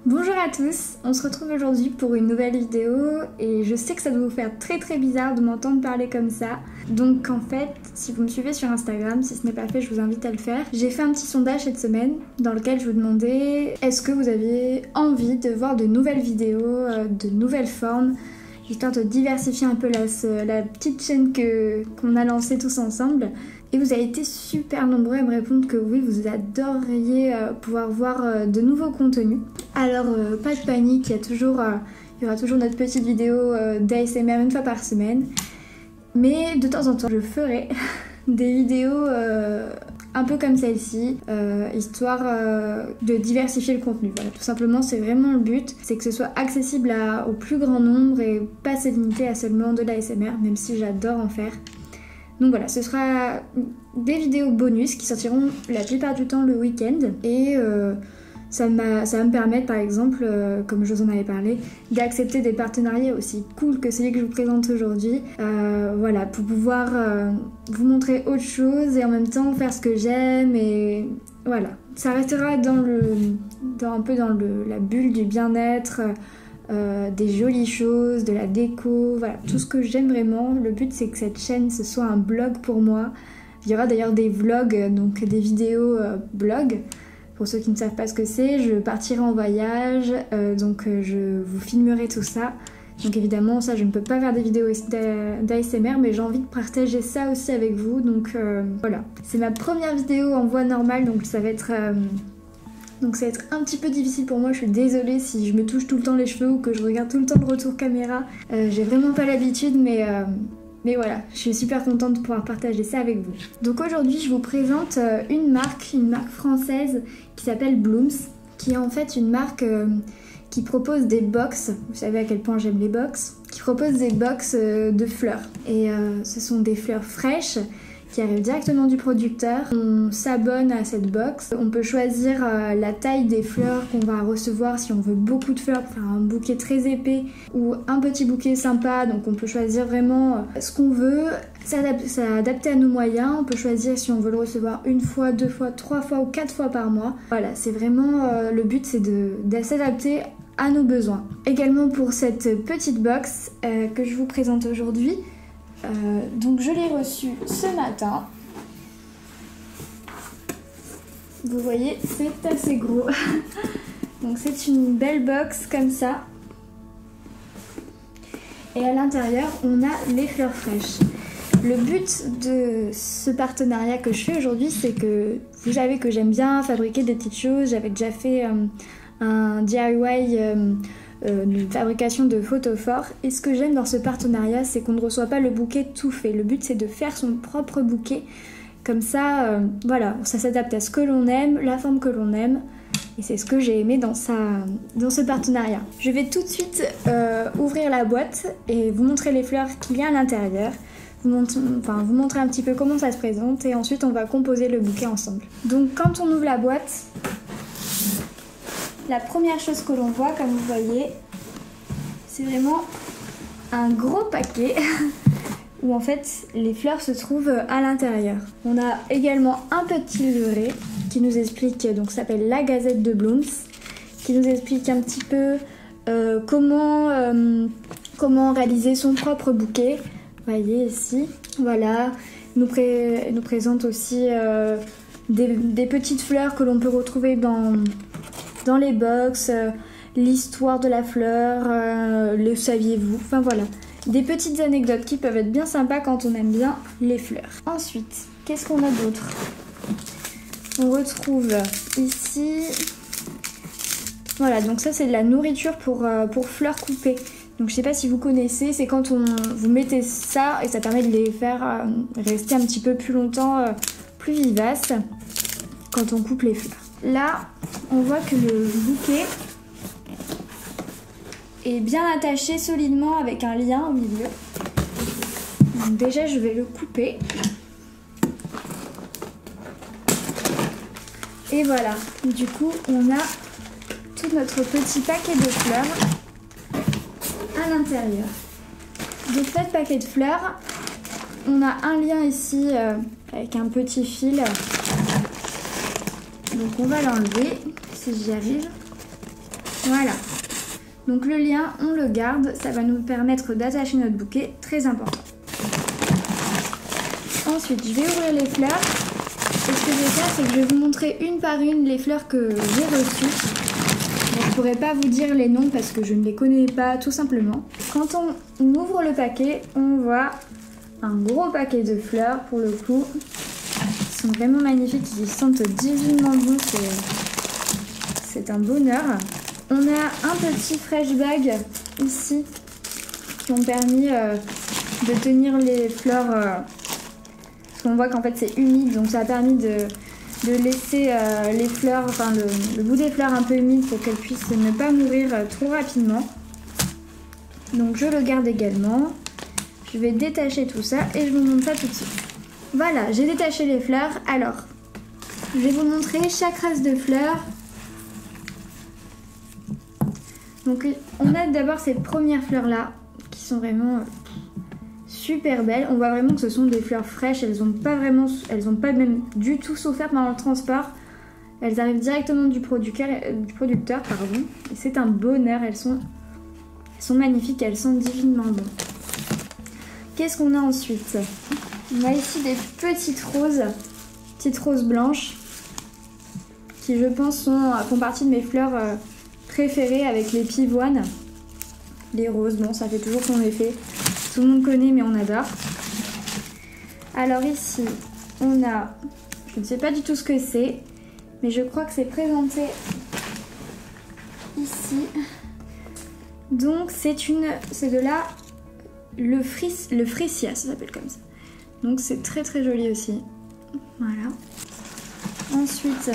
Bonjour à tous, on se retrouve aujourd'hui pour une nouvelle vidéo et je sais que ça doit vous faire très bizarre de m'entendre parler comme ça. Donc en fait, si vous me suivez sur Instagram, si ce n'est pas fait, je vous invite à le faire. J'ai fait un petit sondage cette semaine dans lequel je vous demandais est-ce que vous aviez envie de voir de nouvelles vidéos, de nouvelles formes, histoire de diversifier un peu la petite chaîne qu'on a lancée tous ensemble. Et vous avez été super nombreux à me répondre que oui, vous adoreriez pouvoir voir de nouveaux contenus. Alors, pas de panique, il y aura toujours notre petite vidéo d'ASMR une fois par semaine. Mais de temps en temps, je ferai des vidéos un peu comme celle-ci, histoire de diversifier le contenu. Voilà, tout simplement, c'est vraiment le but, c'est que ce soit accessible au plus grand nombre et pas se limiter à seulement de l'ASMR, même si j'adore en faire. Donc voilà, ce sera des vidéos bonus qui sortiront la plupart du temps le week-end et ça va me permettre par exemple, comme je vous en avais parlé, d'accepter des partenariats aussi cool que celui que je vous présente aujourd'hui. Voilà, pour pouvoir vous montrer autre chose et en même temps faire ce que j'aime et voilà. Ça restera un peu dans la bulle du bien-être, des jolies choses, de la déco, voilà, tout ce que j'aime vraiment. Le but c'est que cette chaîne ce soit un blog pour moi. Il y aura d'ailleurs des vlogs, donc des vidéos blog. Pour ceux qui ne savent pas ce que c'est, je partirai en voyage, donc je vous filmerai tout ça. Donc évidemment ça je ne peux pas faire des vidéos d'ASMR mais j'ai envie de partager ça aussi avec vous. Donc voilà, c'est ma première vidéo en voix normale donc ça va être un petit peu difficile pour moi, je suis désolée si je me touche tout le temps les cheveux ou que je regarde tout le temps le retour caméra. J'ai vraiment pas l'habitude mais voilà, je suis super contente de pouvoir partager ça avec vous. Donc aujourd'hui je vous présente une marque française qui s'appelle Blooms, qui est en fait une marque qui propose des box, vous savez à quel point j'aime les box, qui propose des box de fleurs. Et ce sont des fleurs fraîches qui arrive directement du producteur. On s'abonne à cette box. On peut choisir la taille des fleurs qu'on va recevoir si on veut beaucoup de fleurs pour faire un bouquet très épais ou un petit bouquet sympa. Donc on peut choisir vraiment ce qu'on veut. C'est adapté à nos moyens. On peut choisir si on veut le recevoir une fois, deux fois, trois fois ou quatre fois par mois. Voilà, c'est vraiment le but, c'est de s'adapter à nos besoins. Également pour cette petite box que je vous présente aujourd'hui. Donc je l'ai reçu ce matin. Vous voyez, c'est assez gros. Donc c'est une belle box comme ça. Et à l'intérieur, on a les fleurs fraîches. Le but de ce partenariat que je fais aujourd'hui, c'est que vous savez que j'aime bien fabriquer des petites choses. J'avais déjà fait un DIY une fabrication de photophores. Et ce que j'aime dans ce partenariat, c'est qu'on ne reçoit pas le bouquet tout fait. Le but, c'est de faire son propre bouquet. Comme ça, voilà, ça s'adapte à ce que l'on aime, la forme que l'on aime. Et c'est ce que j'ai aimé dans ce partenariat. Je vais tout de suite ouvrir la boîte et vous montrer les fleurs qu'il y a à l'intérieur. Vous montrer un petit peu comment ça se présente et ensuite on va composer le bouquet ensemble. Donc quand on ouvre la boîte, la première chose que l'on voit, comme vous voyez, c'est vraiment un gros paquet où en fait les fleurs se trouvent à l'intérieur. On a également un petit livret qui nous explique, donc ça s'appelle La Gazette de Blooms, qui nous explique un petit peu comment réaliser son propre bouquet. Vous voyez ici, voilà, nous présente aussi des petites fleurs que l'on peut retrouver dans les box, l'histoire de la fleur, le saviez-vous, enfin voilà. Des petites anecdotes qui peuvent être bien sympas quand on aime bien les fleurs. Ensuite, qu'est-ce qu'on a d'autre? On retrouve ici, voilà, donc ça c'est de la nourriture pour fleurs coupées. Donc je sais pas si vous connaissez, c'est quand vous mettez ça et ça permet de les faire rester un petit peu plus longtemps, plus vivaces quand on coupe les fleurs. Là, on voit que le bouquet est bien attaché solidement avec un lien au milieu. Donc déjà, je vais le couper. Et voilà, du coup, on a tout notre petit paquet de fleurs à l'intérieur. Donc notre paquet de fleurs, on a un lien ici avec un petit fil. Donc on va l'enlever, si j'y arrive. Voilà. Donc le lien, on le garde, ça va nous permettre d'attacher notre bouquet, très important. Ensuite, je vais ouvrir les fleurs. Et ce que je vais faire, c'est que je vais vous montrer une par une les fleurs que j'ai reçues. Je ne pourrais pas vous dire les noms parce que je ne les connais pas, tout simplement. Quand on ouvre le paquet, on voit un gros paquet de fleurs pour le coup. Ils sont vraiment magnifiques, ils sentent divinement bon, c'est un bonheur. On a un petit fresh bag ici qui ont permis de tenir les fleurs. Parce qu'on voit qu'en fait c'est humide, donc ça a permis de laisser les fleurs, enfin le bout des fleurs un peu humide pour qu'elles puissent ne pas mourir trop rapidement. Donc je le garde également. Je vais détacher tout ça et je vous montre ça tout de suite. Voilà, j'ai détaché les fleurs. Alors, je vais vous montrer chaque race de fleurs. Donc on a d'abord ces premières fleurs là qui sont vraiment super belles. On voit vraiment que ce sont des fleurs fraîches. Elles n'ont pas même du tout souffert pendant le transport. Elles arrivent directement du producteur, pardon. Et c'est un bonheur. Elles sont magnifiques. Elles sont divinement bonnes. Qu'est-ce qu'on a ensuite? On a ici des petites roses blanches, qui je pense font partie de mes fleurs préférées avec les pivoines. Les roses, bon ça fait toujours son effet. Tout le monde connaît mais on adore. Alors ici, on a, je ne sais pas du tout ce que c'est, mais je crois que c'est présenté ici. Donc c'est de là, le freesia, ça s'appelle comme ça. Donc c'est très très joli aussi. Voilà. Ensuite,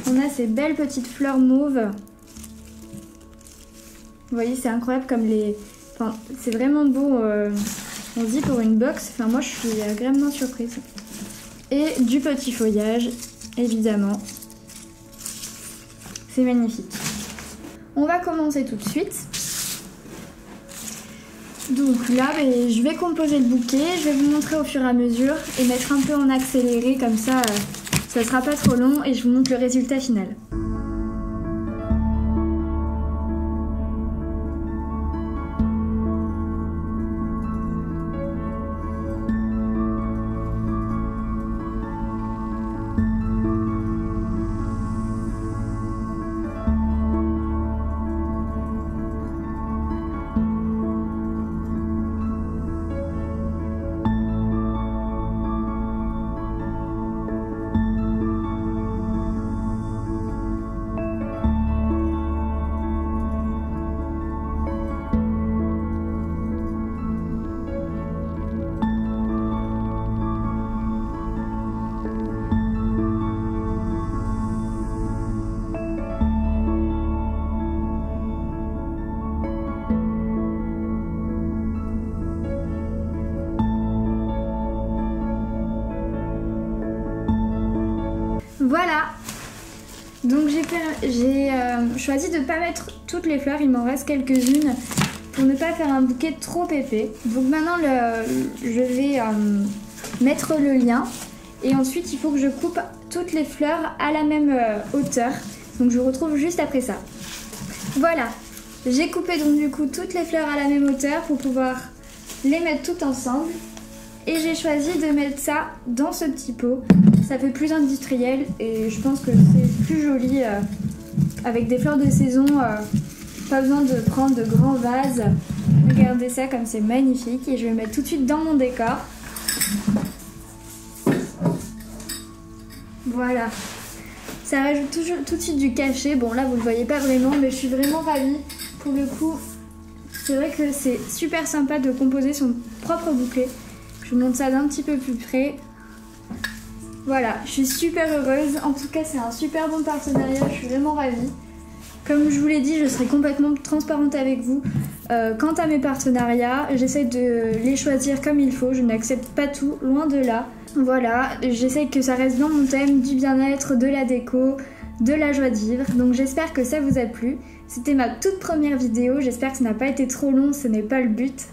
on a ces belles petites fleurs mauves. Vous voyez, c'est incroyable comme les... Enfin, c'est vraiment beau, on se dit pour une box. Enfin, moi je suis agréablement surprise. Et du petit feuillage, évidemment. C'est magnifique. On va commencer tout de suite. Donc là, je vais composer le bouquet, je vais vous montrer au fur et à mesure et mettre un peu en accéléré, comme ça, ça sera pas trop long et je vous montre le résultat final. Voilà, donc j'ai choisi de ne pas mettre toutes les fleurs, il m'en reste quelques-unes pour ne pas faire un bouquet trop épais. Donc maintenant je vais mettre le lien et ensuite il faut que je coupe toutes les fleurs à la même hauteur. Donc je vous retrouve juste après ça. Voilà, j'ai coupé donc du coup toutes les fleurs à la même hauteur pour pouvoir les mettre toutes ensemble. Et j'ai choisi de mettre ça dans ce petit pot. Ça fait plus industriel et je pense que c'est plus joli avec des fleurs de saison. Pas besoin de prendre de grands vases. Regardez ça comme c'est magnifique. Et je vais le mettre tout de suite dans mon décor. Voilà. Ça rajoute toujours tout de suite du cachet. Bon là vous le voyez pas vraiment mais je suis vraiment ravie. Pour le coup, c'est vrai que c'est super sympa de composer son propre bouquet. Je vous montre ça d'un petit peu plus près. Voilà, je suis super heureuse. En tout cas, c'est un super bon partenariat. Je suis vraiment ravie. Comme je vous l'ai dit, je serai complètement transparente avec vous. Quant à mes partenariats, j'essaie de les choisir comme il faut. Je n'accepte pas tout, loin de là. Voilà, j'essaie que ça reste dans mon thème du bien-être, de la déco, de la joie de vivre. Donc j'espère que ça vous a plu. C'était ma toute première vidéo. J'espère que ça n'a pas été trop long. Ce n'est pas le but.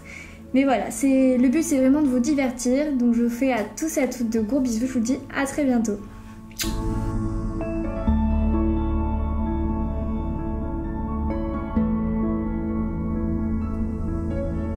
Mais voilà, le but c'est vraiment de vous divertir. Donc je vous fais à tous et à toutes de gros bisous. Je vous dis à très bientôt.